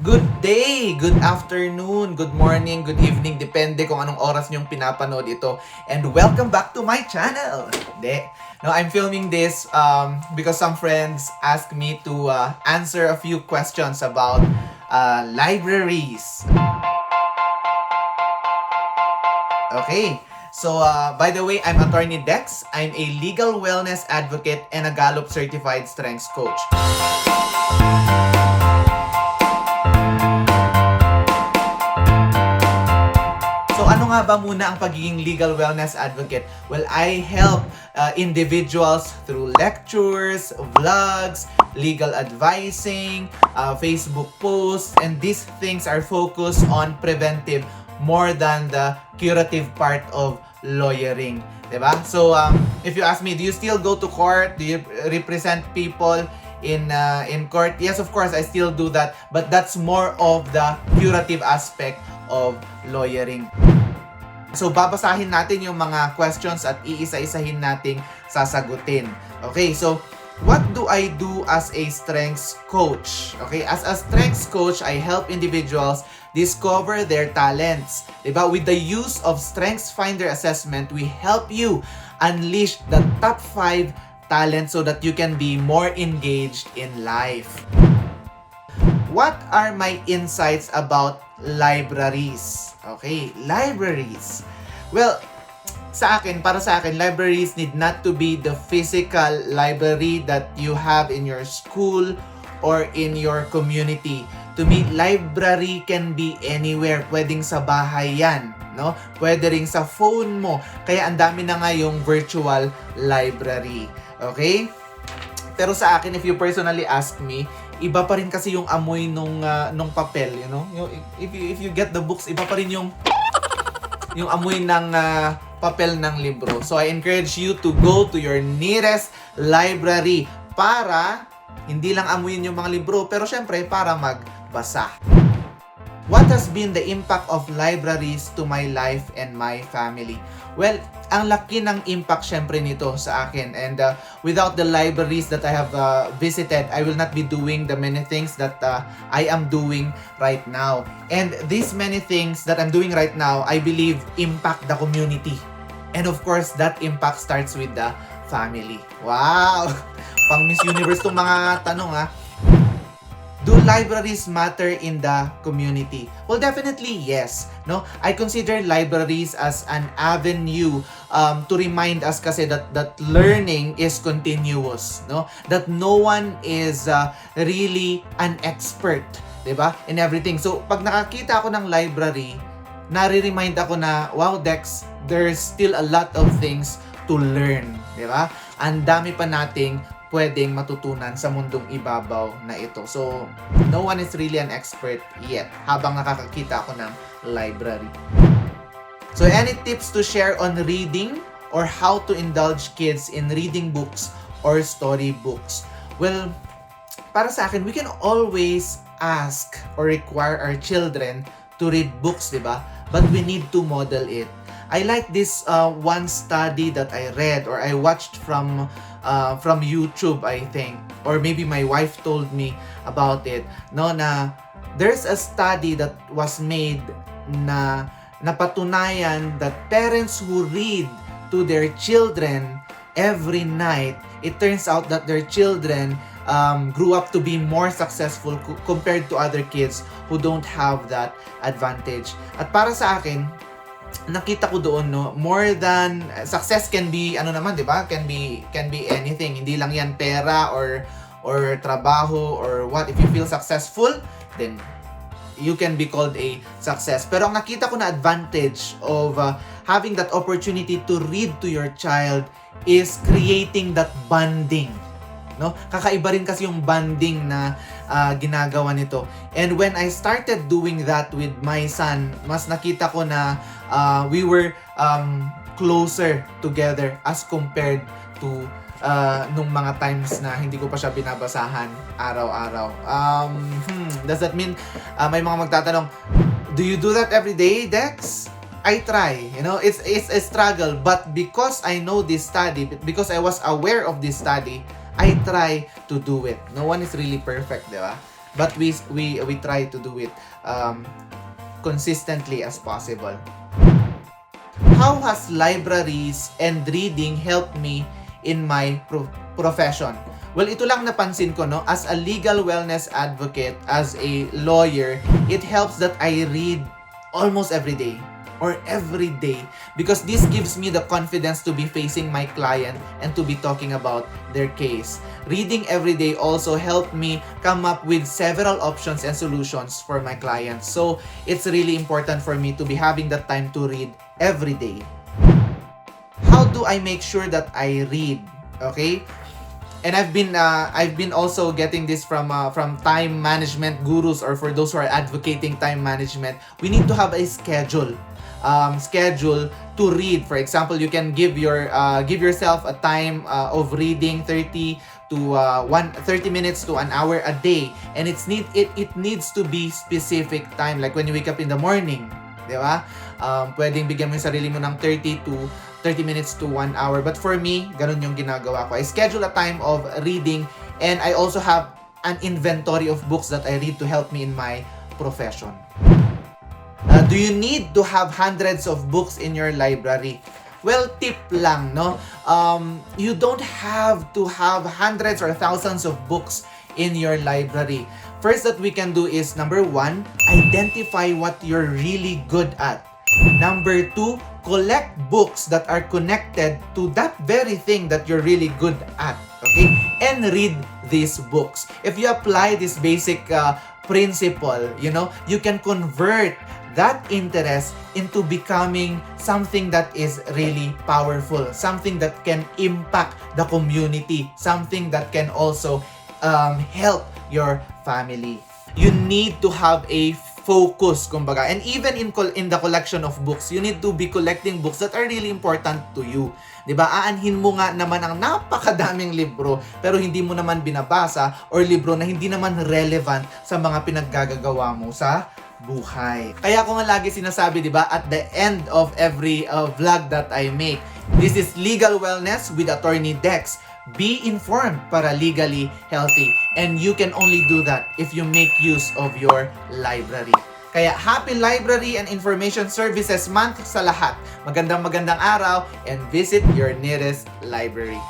Good day, good afternoon, good morning, good evening, depende kung anong oras niyong pinapanood ito. And welcome back to my channel. No, I'm filming this because some friends asked me to answer a few questions about libraries. Okay. So, by the way, I'm Atty Dex. I'm a legal wellness advocate and a Gallup certified strengths coach. So, ano nga ba muna ang pagiging legal wellness advocate? Well, I help individuals through lectures, vlogs, legal advising, Facebook posts, and these things are focused on preventive more than the curative part of lawyering, diba? So, if you ask me, do you still go to court? Do you represent people in court? Yes, of course, I still do that, but that's more of the curative aspect of lawyering. So, babasahin natin yung mga questions at iisa-isahin nating sasagutin. Okay, so, what do I do as a strengths coach? Okay, as a strengths coach, I help individuals discover their talents. Diba? With the use of Strengths Finder assessment, we help you unleash the top 5 talents so that you can be more engaged in life. What are my insights about libraries? Okay, libraries. Well, para sa akin, libraries need not to be the physical library that you have in your school or in your community. To me, library can be anywhere. Pwedeng sa bahay yan, no? Pwede rin sa phone mo. Kaya ang dami na nga yung virtual library. Okay? Pero sa akin, if you personally ask me, iba pa rin kasi yung amoy nung papel, you know? If you get the books, iba pa rin yung amoy ng papel ng libro. So I encourage you to go to your nearest library para hindi lang amuyin yung mga libro, pero syempre para magbasa. What has been the impact of libraries to my life and my family? Well, ang laki ng impact syempre nito sa akin, and without the libraries that I have visited, I will not be doing the many things that I am doing right now. And these many things that I'm doing right now, I believe impact the community. And of course, that impact starts with the family. Wow! Pang Miss Universe tong mga tanong ha. Do libraries matter in the community? Well, definitely yes. No, I consider libraries as an avenue to remind us kasi that learning is continuous. No, that no one is really an expert, diba? In everything. So, pag nakakita ako ng library, nare-remind ako na, wow, Dex, there's still a lot of things to learn, diba? Ang dami pa nating pwedeng matutunan sa mundong ibabaw na ito. So, no one is really an expert yet habang nakakakita ako ng library. So, any tips to share on reading or how to indulge kids in reading books or storybooks? Well, para sa akin, we can always ask or require our children to read books, diba? But we need to model it. I like this one study that I read or I watched from YouTube, I think, or maybe my wife told me about it, no, na there's a study that was made na napatunayan that parents who read to their children every night, it turns out that their children grew up to be more successful compared to other kids who don't have that advantage. At para sa akin, nakita ko doon, no, more than success can be di ba, can be anything. Hindi lang yan pera or trabaho or what. If you feel successful, then you can be called a success. Pero ang nakita ko na advantage of having that opportunity to read to your child is creating that bonding. No? Kakaiba rin kasi yung bonding na ginagawa nito. And when I started doing that with my son, mas nakita ko na we were closer together as compared to nung mga times na hindi ko pa siya binabasahan araw-araw. Does that mean may mga magtatanong, do you do that every day, Dex? I try, it's a struggle, but because I know this study, because I was aware of this study, I try to do it. No one is really perfect, di ba? but we try to do it consistently as possible. How has libraries and reading helped me in my profession? Well, ito lang napansin ko, no? As a legal wellness advocate, as a lawyer, it helps that I read almost every day or every day, because this gives me the confidence to be facing my client and to be talking about their case. Reading every day also helped me come up with several options and solutions for my clients. So, it's really important for me to be having that time to read every day. How do I make sure that I read? Okay? And I've been also getting this from time management gurus, or for those who are advocating time management. We need to have a schedule to read. For example, you can give yourself a time of reading 30 minutes to an hour a day, and it needs to be specific time, like when you wake up in the morning, di ba? Pwedeng bigyan mo yung sarili mo ng 30 minutes to 1 hour. But for me, ganun yung ginagawa ko. I schedule a time of reading, and I also have an inventory of books that I read to help me in my profession. Do you need to have hundreds of books in your library? Well, tip lang, no? You don't have to have hundreds or thousands of books in your library. First that we can do is, number 1, identify what you're really good at. Number 2, collect books that are connected to that very thing that you're really good at, okay? And read these books. If you apply this basic principle, you can convert that interest into becoming something that is really powerful, something that can impact the community, something that can also help your family. You need to have a focus, kumbaga. And even in the collection of books, you need to be collecting books that are really important to you. 'Di ba? Aanhin mo nga naman ang napakadaming libro, pero hindi mo naman binabasa, or libro na hindi naman relevant sa mga pinaggagawa mo sa buhay. Kaya ako nga lagi sinasabi, 'di ba, at the end of every vlog that I make, this is Legal Wellness with Atty Dex. Be informed para legally healthy. And you can only do that if you make use of your library. Kaya happy Library and Information Services Month sa lahat. Magandang araw, and visit your nearest library.